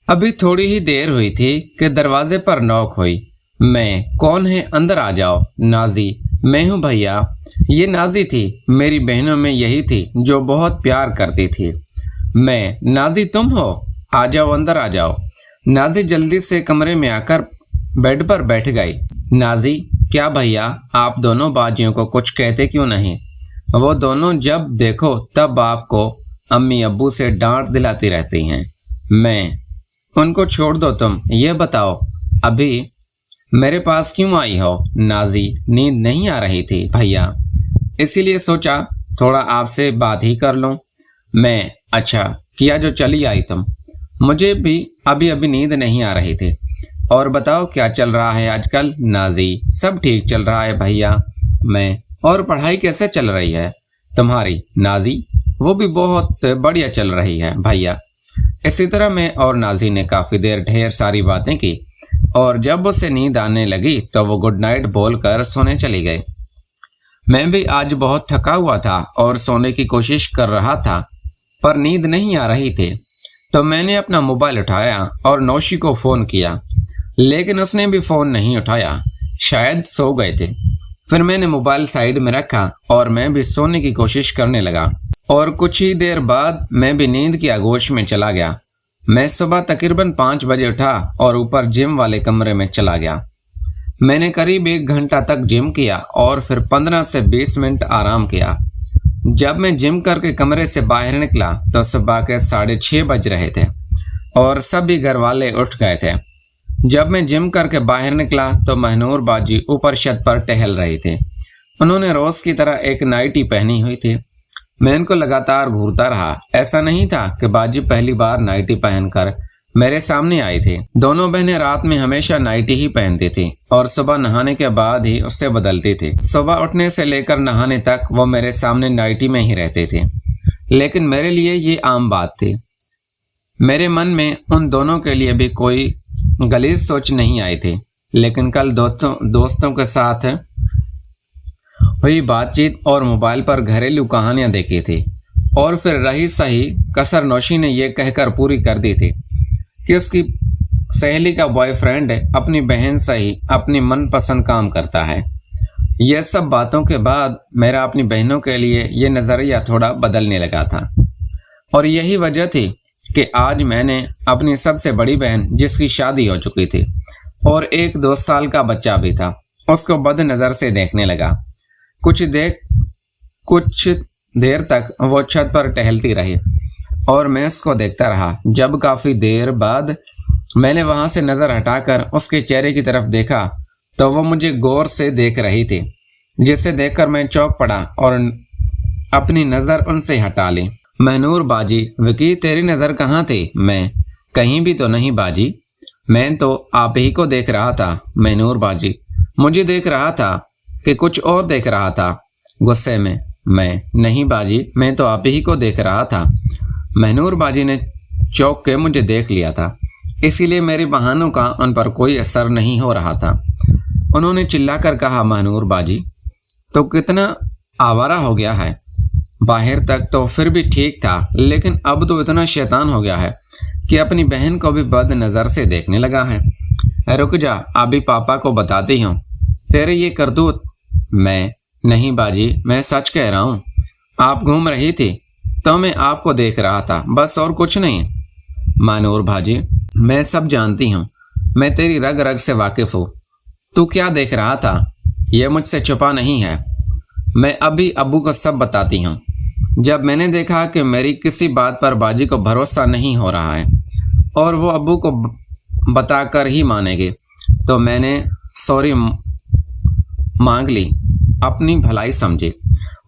अभी थोड़ी ही देर हुई थी कि दरवाजे पर नॉक हुई। मैं, कौन है, अंदर आ जाओ। नाजी, मैं हूँ भैया। ये नाजी थी, मेरी बहनों में यही थी जो बहुत प्यार करती थी। मैं, नाजी तुम हो, आ जाओ, अंदर आ जाओ। नाजी जल्दी से कमरे में आकर बेड पर बैठ गई। नाजी, क्या भैया, आप दोनों बाजियों को कुछ कहते क्यों नहीं? वो दोनों जब देखो तब आपको अम्मी अब्बू से डांट दिलाती रहती हैं। मैं, उनको छोड़ दो, तुम ये बताओ अभी मेरे पास क्यों आई हो? नाजी, नींद नहीं आ रही थी भैया, इसीलिए सोचा थोड़ा आपसे बात ही कर लूं। मैं, अच्छा किया जो चली आई तुम, मुझे भी अभी अभी नींद नहीं आ रही थी। और बताओ क्या चल रहा है आजकल? नाजी, सब ठीक चल रहा है भैया। मैं, और पढ़ाई कैसे चल रही है तुम्हारी? नाजी, वो भी बहुत बढ़िया चल रही है भैया। इसी तरह मैं और नाजी ने काफ़ी देर ढेर सारी बातें की और जब उसे नींद आने लगी तो वो गुड नाइट बोलकर सोने चली गई। मैं भी आज बहुत थका हुआ था और सोने की कोशिश कर रहा था पर नींद नहीं आ रही थी, तो मैंने अपना मोबाइल उठाया और नौशी को फ़ोन किया, लेकिन उसने भी फ़ोन नहीं उठाया, शायद सो गए थे। फिर मैंने मोबाइल साइड में रखा और मैं भी सोने की कोशिश करने लगा और कुछ ही देर बाद मैं भी नींद की आगोश में चला गया। मैं सुबह तकरीबन 5 बजे उठा और ऊपर जिम वाले कमरे में चला गया। मैंने करीब 1 घंटा तक जिम किया और फिर 15 से 20 मिनट आराम किया। जब मैं जिम करके कमरे से बाहर निकला तो सुबह के 6:30 बज रहे थे और सभी घर वाले उठ गए थे। जब मैं जिम करके बाहर निकला तो महनूर बाजी ऊपर छत पर टहल रही थी। उन्होंने रोज़ की तरह एक नाइटी पहनी हुई थी। मैं इनको लगातार घूरता रहा। ऐसा नहीं था कि बाजी पहली बार नाइटी पहनकर मेरे सामने आई थी। दोनों बहनें रात में हमेशा नाइटी ही पहनती थी और सुबह नहाने के बाद ही उससे बदलती थी। सुबह उठने से लेकर नहाने तक वो मेरे सामने नाइटी में ही रहती थी, लेकिन मेरे लिए ये आम बात थी। मेरे मन में उन दोनों के लिए भी कोई गलीज सोच नहीं आई थी, लेकिन कल दोस्तों के साथ हुई बातचीत और मोबाइल पर घरेलू कहानियां देखी थी और फिर रही सही कसर नौशी ने यह कहकर पूरी कर दी थी कि उसकी सहेली का बॉयफ्रेंड अपनी बहन से ही अपनी मनपसंद काम करता है। यह सब बातों के बाद मेरा अपनी बहनों के लिए ये नज़रिया थोड़ा बदलने लगा था और यही वजह थी कि आज मैंने अपनी सबसे बड़ी बहन, जिसकी शादी हो चुकी थी और एक 2 साल का बच्चा भी था, उसको बदनज़र से देखने लगा। कुछ देर तक वो छत पर टहलती रही और मैं उसको देखता रहा। जब काफ़ी देर बाद मैंने वहाँ से नज़र हटाकर उसके चेहरे की तरफ देखा तो वो मुझे गौर से देख रही थी, जिसे देखकर मैं चौंक पड़ा और अपनी नज़र उनसे हटा ली। महनूर बाजी, विकी तेरी नज़र कहाँ थी? मैं, कहीं भी तो नहीं बाजी, मैं तो आप ही को देख रहा था। महनूर बाजी, मुझे देख रहा था कि कुछ और देख रहा था? गुस्से में मैं, नहीं बाजी, मैं तो आप ही को देख रहा था। महनूर बाजी ने चौंक के मुझे देख लिया था, इसीलिए मेरे बहानों का उन पर कोई असर नहीं हो रहा था। उन्होंने चिल्लाकर कहा, महनूर बाजी तो कितना आवारा हो गया है। बाहर तक तो फिर भी ठीक था, लेकिन अब तो इतना शैतान हो गया है कि अपनी बहन को भी बद नज़र से देखने लगा है। रुक जा, अभी पापा को बताती हूँ तेरे ये करतूत। मैं, नहीं बाजी, मैं सच कह रहा हूँ। आप घूम रही थी तो मैं आपको देख रहा था, बस और कुछ नहीं। मानूर भाजी, मैं सब जानती हूँ, मैं तेरी रग रग से वाकिफ़ हूँ। तू क्या देख रहा था ये मुझसे छुपा नहीं है। मैं अभी अब्बू को सब बताती हूँ। जब मैंने देखा कि मेरी किसी बात पर बाजी को भरोसा नहीं हो रहा है और वो अब्बू को बताकर ही मानेगी, तो मैंने सॉरी मांग ली, अपनी भलाई समझी।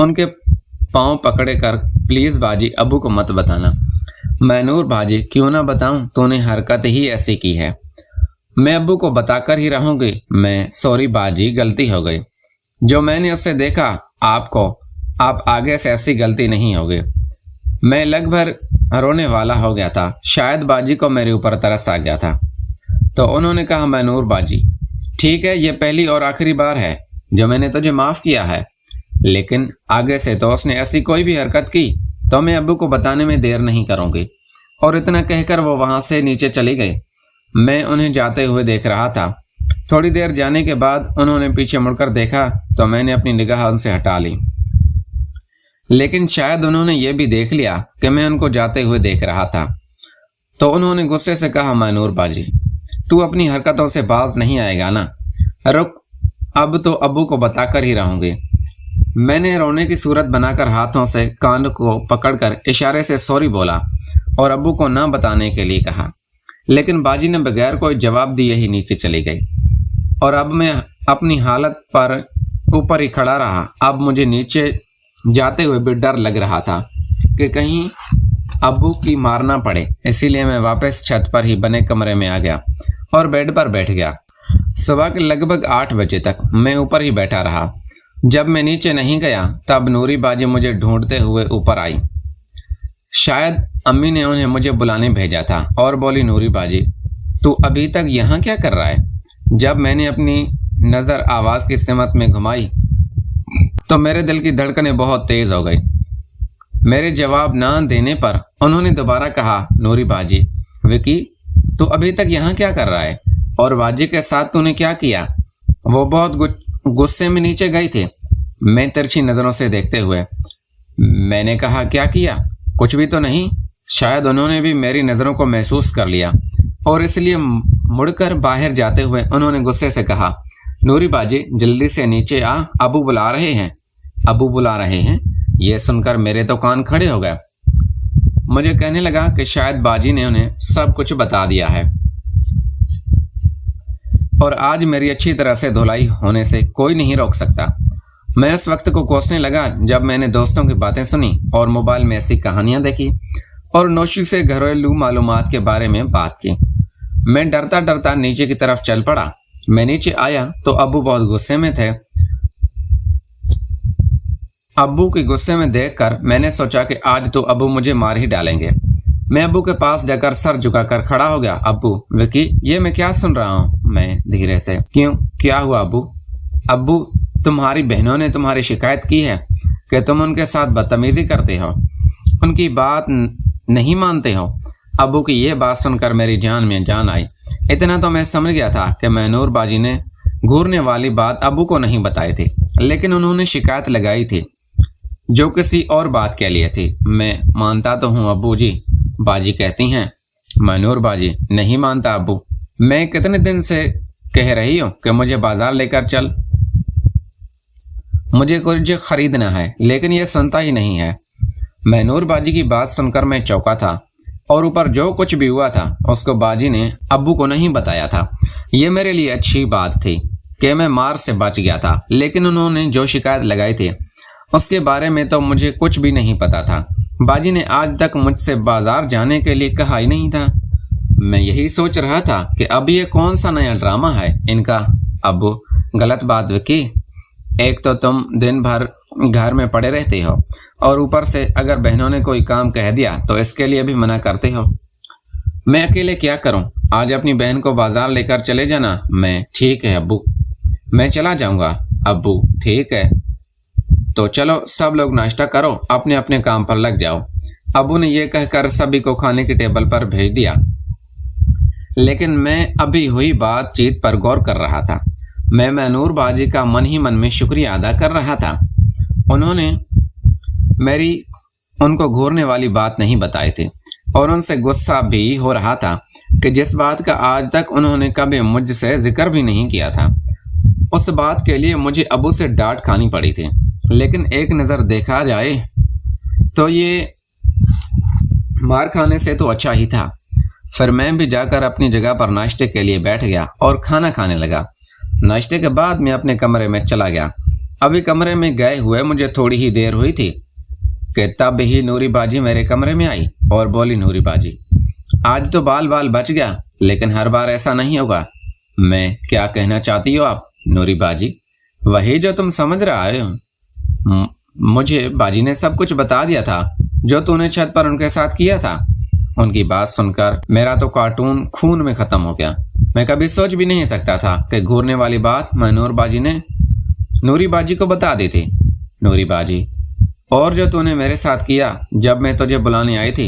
उनके पाँव पकड़े कर, प्लीज़ बाजी अब्बू को मत बताना। मैनूर भाजी, क्यों ना बताऊं, तूने हरकत ही ऐसी की है। मैं अब्बू को बताकर ही रहूँगी। मैं, सॉरी बाजी, गलती हो गई। जो मैंने उससे देखा आप आगे से ऐसी गलती नहीं होगी। मैं लगभग रोने वाला हो गया था। शायद बाजी को मेरे ऊपर तरस आ गया था। तो उन्होंने कहा, मैनूर बाजी ठीक है, ये पहली और आखिरी बार है जो मैंने तुझे माफ़ किया है, लेकिन आगे से तो उसने ऐसी कोई भी हरकत की तो मैं अब्बू को बताने में देर नहीं करूँगी और इतना कहकर वो वहाँ से नीचे चली गई। मैं उन्हें जाते हुए देख रहा था। थोड़ी देर जाने के बाद उन्होंने पीछे मुड़कर देखा तो मैंने अपनी निगाह उनसे हटा ली, लेकिन शायद उन्होंने ये भी देख लिया कि मैं उनको जाते हुए देख रहा था। तो उन्होंने गुस्से से कहा, मैनूर बाजी, तू अपनी हरकतों से बाज नहीं आएगा ना? रुक, अब तो अब्बू को बताकर ही रहूँगी। मैंने रोने की सूरत बनाकर हाथों से कान को पकड़कर इशारे से सॉरी बोला और अब्बू को ना बताने के लिए कहा, लेकिन बाजी ने बगैर कोई जवाब दिए ही नीचे चली गई। और अब मैं अपनी हालत पर ऊपर ही खड़ा रहा। अब मुझे नीचे जाते हुए भी डर लग रहा था कि कहीं अब्बू की मार ना पड़े, इसीलिए मैं वापस छत पर ही बने कमरे में आ गया और बेड पर बैठ गया। सुबह के लगभग 8 बजे तक मैं ऊपर ही बैठा रहा। जब मैं नीचे नहीं गया तब नूरी बाजी मुझे ढूंढते हुए ऊपर आई। शायद अम्मी ने उन्हें मुझे बुलाने भेजा था और बोली, नूरी बाजी, तू अभी तक यहाँ क्या कर रहा है? जब मैंने अपनी नज़र आवाज़ की सिमत में घुमाई तो मेरे दिल की धड़कनें बहुत तेज़ हो गई। मेरे जवाब ना देने पर उन्होंने दोबारा कहा, नूरी बाजी, विकी, तू अभी तक यहाँ क्या कर रहा है? और बाजी के साथ तूने क्या किया? वो बहुत गुस्से में नीचे गई थी। मैं तिरछी नज़रों से देखते हुए मैंने कहा, क्या किया? कुछ भी तो नहीं। शायद उन्होंने भी मेरी नज़रों को महसूस कर लिया और इसलिए मुड़कर बाहर जाते हुए उन्होंने गुस्से से कहा, नूरी बाजी, जल्दी से नीचे आ, अबू बुला रहे हैं। अबू बुला रहे हैं? ये सुनकर मेरे तो कान खड़े हो गए। मुझे कहने लगा कि शायद बाजी ने उन्हें सब कुछ बता दिया है और आज मेरी अच्छी तरह से धुलाई होने से कोई नहीं रोक सकता। मैं उस वक्त को कोसने लगा जब मैंने दोस्तों की बातें सुनी और मोबाइल में ऐसी कहानियां देखी और नौशी से घरेलू मालूमात के बारे में बात की। मैं डरता डरता नीचे की तरफ चल पड़ा। मैं नीचे आया तो अब्बू बहुत गुस्से में थे। अब्बू के गुस्से में देखकर मैंने सोचा कि आज तो अब्बू मुझे मार ही डालेंगे। मैं अब्बू के पास जाकर सर झुकाकर खड़ा हो गया। अब्बू, विकी, ये मैं क्या सुन रहा हूँ? मैं धीरे से, क्यों, क्या हुआ अब्बू? अब्बू, तुम्हारी बहनों ने तुम्हारी शिकायत की है कि तुम उनके साथ बदतमीजी करते हो, उनकी बात नहीं मानते हो। अब्बू की यह बात सुनकर मेरी जान में जान आई। इतना तो मैं समझ गया था कि मैनूर बाजी ने घूरने वाली बात अब्बू को नहीं बताई थी, लेकिन उन्होंने शिकायत लगाई थी जो किसी और बात के लिए थी। मैं मानता तो हूँ अब्बू जी, बाजी कहती हैं। मैनूर बाजी, नहीं मानता अब्बू। मैं कितने दिन से कह रही हूँ कि मुझे बाजार लेकर चल, मुझे कुछ खरीदना है, लेकिन ये सुनता ही नहीं है। मैनूर बाजी की बात सुनकर मैं चौंका था और ऊपर जो कुछ भी हुआ था उसको बाजी ने अब्बू को नहीं बताया था। ये मेरे लिए अच्छी बात थी कि मैं मार से बच गया था, लेकिन उन्होंने जो शिकायत लगाई थी उसके बारे में तो मुझे कुछ भी नहीं पता था। बाजी ने आज तक मुझसे बाजार जाने के लिए कहा ही नहीं था। मैं यही सोच रहा था कि अब ये कौन सा नया ड्रामा है इनका। अब्बू, गलत बात विकी, एक तो तुम दिन भर घर में पड़े रहते हो और ऊपर से अगर बहनों ने कोई काम कह दिया तो इसके लिए भी मना करते हो। मैं अकेले क्या करूं? आज अपनी बहन को बाजार लेकर चले जाना। मैं, ठीक है अब्बू, मैं चला जाऊंगा। अब्बू, ठीक है, तो चलो सब लोग नाश्ता करो, अपने अपने काम पर लग जाओ। अब्बू ने यह कहकर सभी को खाने की टेबल पर भेज दिया, लेकिन मैं अभी हुई बातचीत पर गौर कर रहा था। मैं मैनूर बाजी का मन ही मन में शुक्रिया अदा कर रहा था। उन्होंने मेरी उनको घूरने वाली बात नहीं बताई थी और उनसे गुस्सा भी हो रहा था कि जिस बात का आज तक उन्होंने कभी मुझसे जिक्र भी नहीं किया था, उस बात के लिए मुझे अब्बू से डांट खानी पड़ी थी। लेकिन एक नज़र देखा जाए तो ये मार खाने से तो अच्छा ही था। फिर मैं भी जाकर अपनी जगह पर नाश्ते के लिए बैठ गया और खाना खाने लगा। नाश्ते के बाद मैं अपने कमरे में चला गया। अभी कमरे में गए हुए मुझे थोड़ी ही देर हुई थी कि तब ही नूरी बाजी मेरे कमरे में आई और बोली, नूरी बाजी, आज तो बाल बाल बच गया, लेकिन हर बार ऐसा नहीं होगा। मैं, क्या कहना चाहती हो आप? नूरी बाजी, वही जो तुम समझ रहे हो। मुझे बाजी ने सब कुछ बता दिया था जो तूने छत पर उनके साथ किया था। उनकी बात सुनकर मेरा तो कार्टून खून में ख़त्म हो गया। मैं कभी सोच भी नहीं सकता था कि घूरने वाली बात मैनूर बाजी ने नूरी बाजी को बता दी थी। नूरी बाजी, और जो तूने मेरे साथ किया जब मैं तुझे बुलाने आई थी,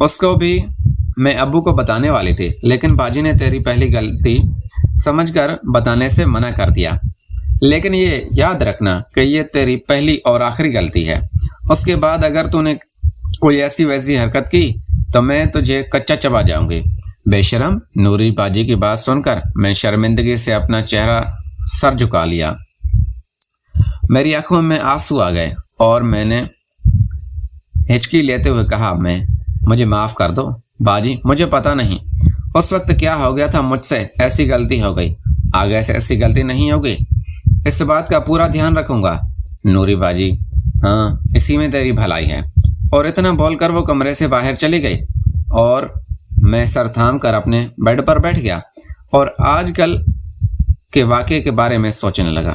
उसको भी मैं अब्बू को बताने वाली थी, लेकिन बाजी ने तेरी पहली गलती समझकर बताने से मना कर दिया। लेकिन ये याद रखना कि ये तेरी पहली और आखिरी गलती है। उसके बाद अगर तूने कोई ऐसी वैसी हरकत की तो मैं तुझे कच्चा चबा जाऊंगी। बेशरम। नूरी बाजी की बात सुनकर मैं शर्मिंदगी से अपना चेहरा सर झुका लिया। मेरी आंखों में आंसू आ गए और मैंने हिचकी लेते हुए कहा, मुझे माफ़ कर दो बाजी, मुझे पता नहीं उस वक्त क्या हो गया था, मुझसे ऐसी गलती हो गई, आगे से ऐसी गलती नहीं होगी, इस बात का पूरा ध्यान रखूंगा। नूरी बाजी, हाँ इसी में तेरी भलाई है। और इतना बोलकर वो कमरे से बाहर चली गई और मैं सर थाम कर अपने बेड पर बैठ गया और आजकल के वाक़ये के बारे में सोचने लगा।